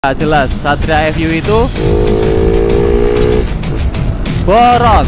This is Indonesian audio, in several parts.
Jelas Satria FU itu boros.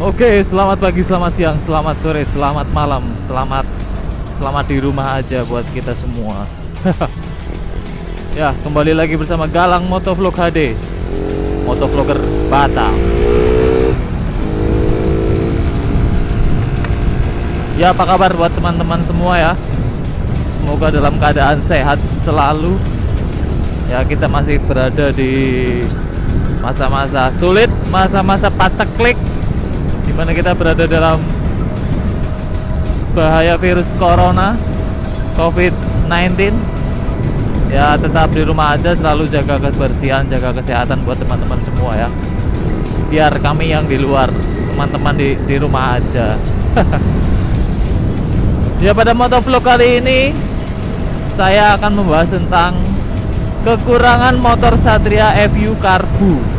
Oke, selamat pagi, selamat siang, selamat sore, selamat malam, selamat di rumah aja buat kita semua. Ya, kembali lagi bersama Galang Motovlog HD, motovlogger Batam. Ya, apa kabar buat teman-teman semua ya? Semoga dalam keadaan sehat selalu. Ya, kita masih berada di masa-masa sulit, masa-masa paceklik, dimana kita berada dalam bahaya virus corona COVID-19. Ya, tetap di rumah aja, selalu jaga kebersihan, jaga kesehatan buat teman-teman semua ya. Biar kami yang di luar, teman-teman di rumah aja. Ya, pada motovlog kali ini saya akan membahas tentang kekurangan motor Satria FU Karbu.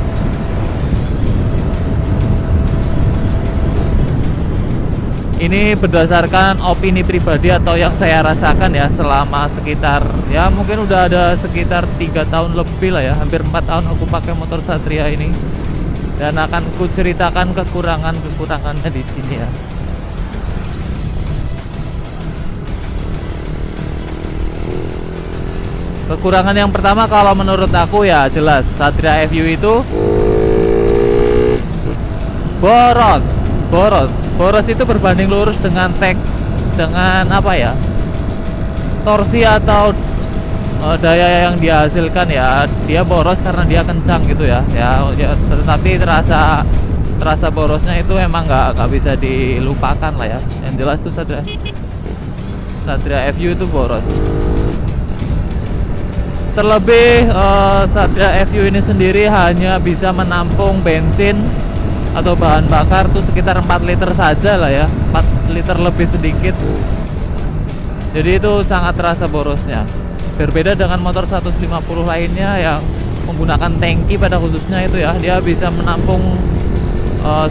Ini berdasarkan opini pribadi atau yang saya rasakan ya, selama sekitar, ya mungkin udah ada sekitar 3 tahun lebih lah ya, hampir 4 tahun aku pakai motor Satria ini. Dan akan ku ceritakan kekurangannya di sini ya. Kekurangan yang pertama kalau menurut aku ya jelas Satria FU itu boros itu berbanding lurus dengan apa ya, torsi atau daya yang dihasilkan ya. Dia boros karena dia kencang gitu ya, tetapi terasa borosnya itu emang nggak bisa dilupakan lah ya. Yang jelas tuh Satria FU itu boros. Terlebih Satria FU ini sendiri hanya bisa menampung bensin atau bahan bakar tuh sekitar 4 liter saja lah ya, 4 liter lebih sedikit. Jadi itu sangat terasa borosnya. Berbeda dengan motor 150 lainnya yang menggunakan tangki pada khususnya itu ya, dia bisa menampung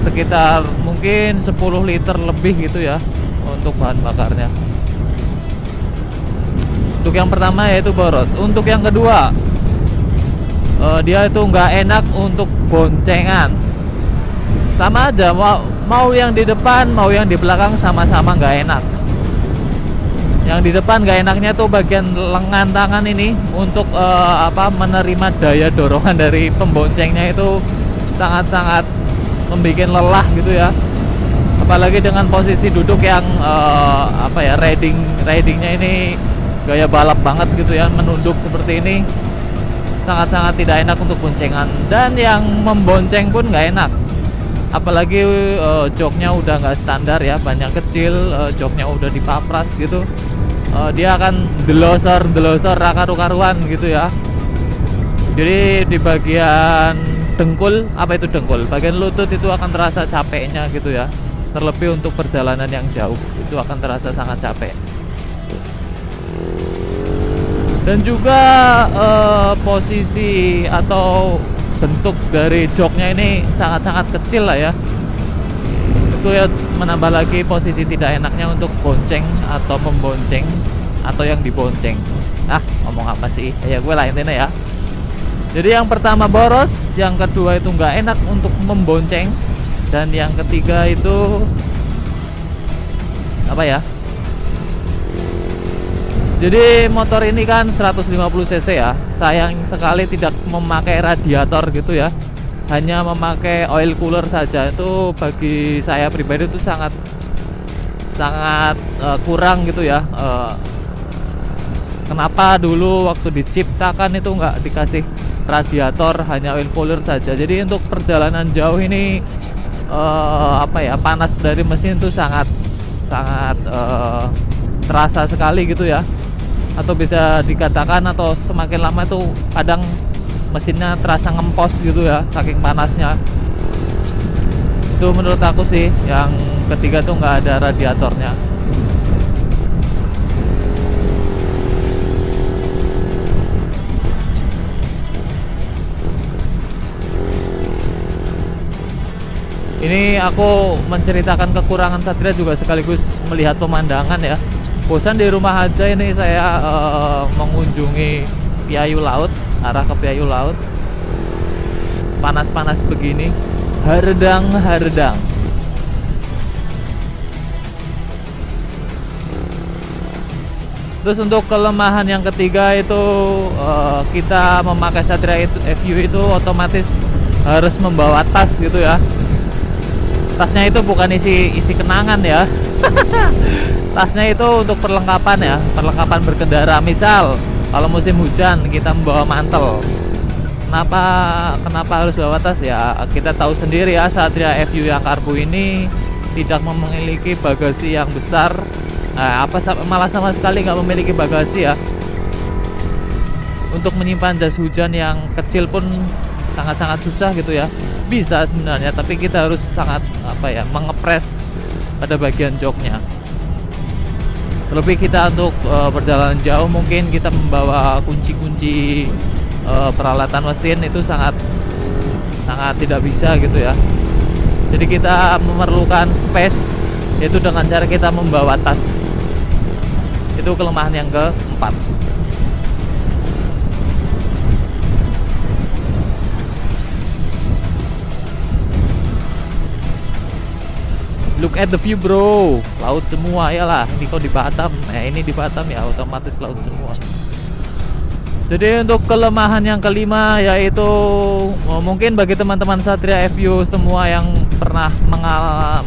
sekitar mungkin 10 liter lebih gitu ya untuk bahan bakarnya. Untuk yang pertama yaitu boros. Untuk yang kedua, dia itu nggak enak untuk boncengan. Sama aja, mau yang di depan mau yang di belakang sama-sama nggak enak. Yang di depan nggak enaknya tuh bagian lengan tangan ini untuk menerima daya dorongan dari pemboncengnya itu sangat-sangat membuat lelah gitu ya. Apalagi dengan posisi duduk yang ridingnya ini gaya balap banget gitu ya, menunduk seperti ini sangat-sangat tidak enak untuk boncengan. Dan yang membonceng pun nggak enak, apalagi joknya udah nggak standar ya, banyak kecil, joknya udah dipapras gitu. Dia akan delosor karu-karuan gitu ya. Jadi di bagian dengkul, bagian lutut itu akan terasa capeknya gitu ya. Terlebih untuk perjalanan yang jauh itu akan terasa sangat capek. Dan juga posisi atau bentuk dari joknya ini sangat-sangat kecil lah ya. Itu ya menambah lagi posisi tidak enaknya untuk bonceng atau membonceng atau yang dibonceng. Ngomong apa sih? Ya gue lah intinya ya. Jadi yang pertama boros, yang kedua itu nggak enak untuk membonceng, dan yang ketiga itu apa ya? Jadi motor ini kan 150 cc ya, sayang sekali tidak memakai radiator gitu ya, hanya memakai oil cooler saja. Itu bagi saya pribadi itu sangat kurang gitu ya. Kenapa dulu waktu diciptakan itu nggak dikasih radiator, hanya oil cooler saja. Jadi untuk perjalanan jauh ini panas dari mesin itu sangat terasa sekali gitu ya. atau bisa dikatakan atau semakin lama itu kadang mesinnya terasa ngempos gitu ya, saking panasnya. Itu menurut aku sih yang ketiga tuh nggak ada radiatornya. Ini aku menceritakan kekurangan Satria juga sekaligus melihat pemandangan ya. Bosan di rumah aja ini saya mengunjungi Piayu Laut, arah ke Piayu Laut. Panas-panas begini, hardang. Terus untuk kelemahan yang ketiga itu kita memakai Satria FU itu otomatis harus membawa tas gitu ya. Tasnya itu bukan isi kenangan ya. Tasnya itu untuk perlengkapan ya, perlengkapan berkendara. Misal kalau musim hujan kita membawa mantel. Kenapa harus bawa tas ya? Kita tahu sendiri ya, Satria FU yang karbu ini tidak memiliki bagasi yang besar. Malah sama sekali nggak memiliki bagasi ya. Untuk menyimpan jas hujan yang kecil pun sangat-sangat susah gitu ya. Bisa sebenarnya, tapi kita harus sangat mengepres pada bagian joknya. Terlebih kita untuk perjalanan jauh mungkin kita membawa kunci-kunci peralatan mesin itu sangat tidak bisa gitu ya. Jadi kita memerlukan space, yaitu dengan cara kita membawa tas. Itu kelemahan yang keempat. Look at the view bro, laut semua ya lah. Ini kok di Batam, ini di Batam ya otomatis laut semua. Jadi untuk kelemahan yang kelima yaitu mungkin bagi teman-teman Satria FU semua yang pernah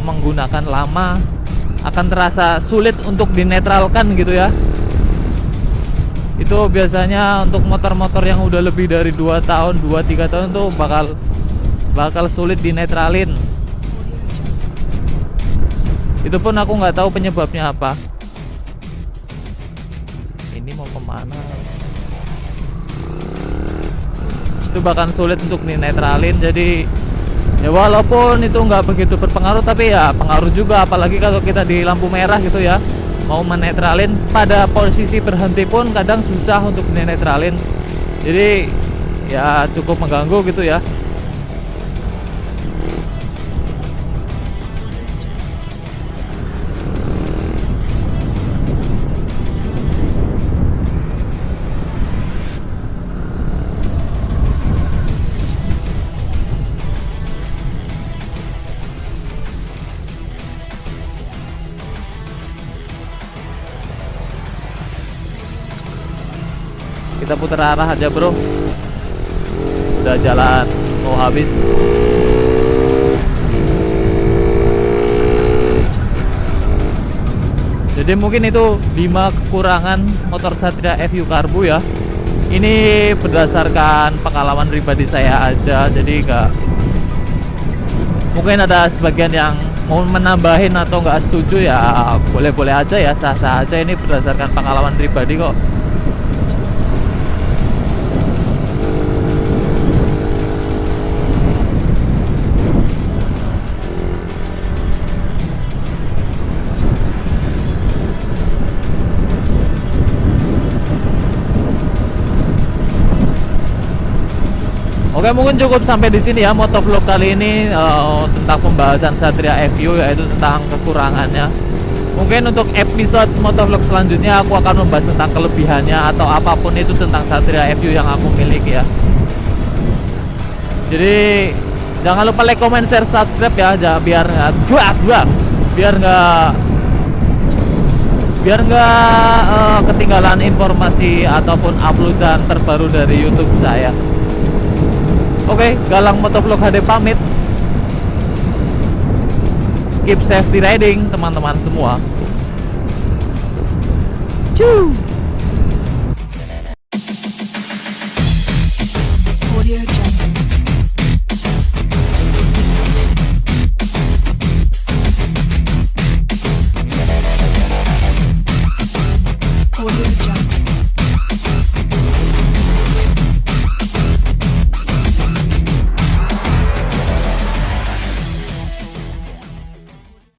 menggunakan lama akan terasa sulit untuk dinetralkan gitu ya. Itu biasanya untuk motor-motor yang udah lebih dari 2 tahun, 2-3 tahun tuh bakal sulit dinetralin. Itu pun aku nggak tahu penyebabnya apa. Ini mau kemana? Itu bahkan sulit untuk dinetralin. Jadi ya walaupun itu nggak begitu berpengaruh, tapi ya pengaruh juga. Apalagi kalau kita di lampu merah gitu ya, mau menetralin pada posisi berhenti pun kadang susah untuk dinetralin. Jadi ya cukup mengganggu gitu ya. Kita putar arah aja bro, udah jalan mau habis. Jadi mungkin itu 5 kekurangan motor Satria FU karbu ya. Ini berdasarkan pengalaman pribadi saya aja, jadi mungkin ada sebagian yang mau menambahin atau nggak setuju ya boleh-boleh aja ya, sah-sah aja. Ini berdasarkan pengalaman pribadi kok. Oke, mungkin cukup sampai di sini ya motovlog kali ini tentang pembahasan Satria FU, yaitu tentang kekurangannya. Mungkin untuk episode motovlog selanjutnya aku akan membahas tentang kelebihannya atau apapun itu tentang Satria FU yang aku miliki ya. Jadi jangan lupa like, comment, share, subscribe ya, biar nggak ketinggalan informasi ataupun uploadan terbaru dari YouTube saya. Oke, Galang Motovlog HD pamit. Keep safety riding teman-teman semua. Cuy.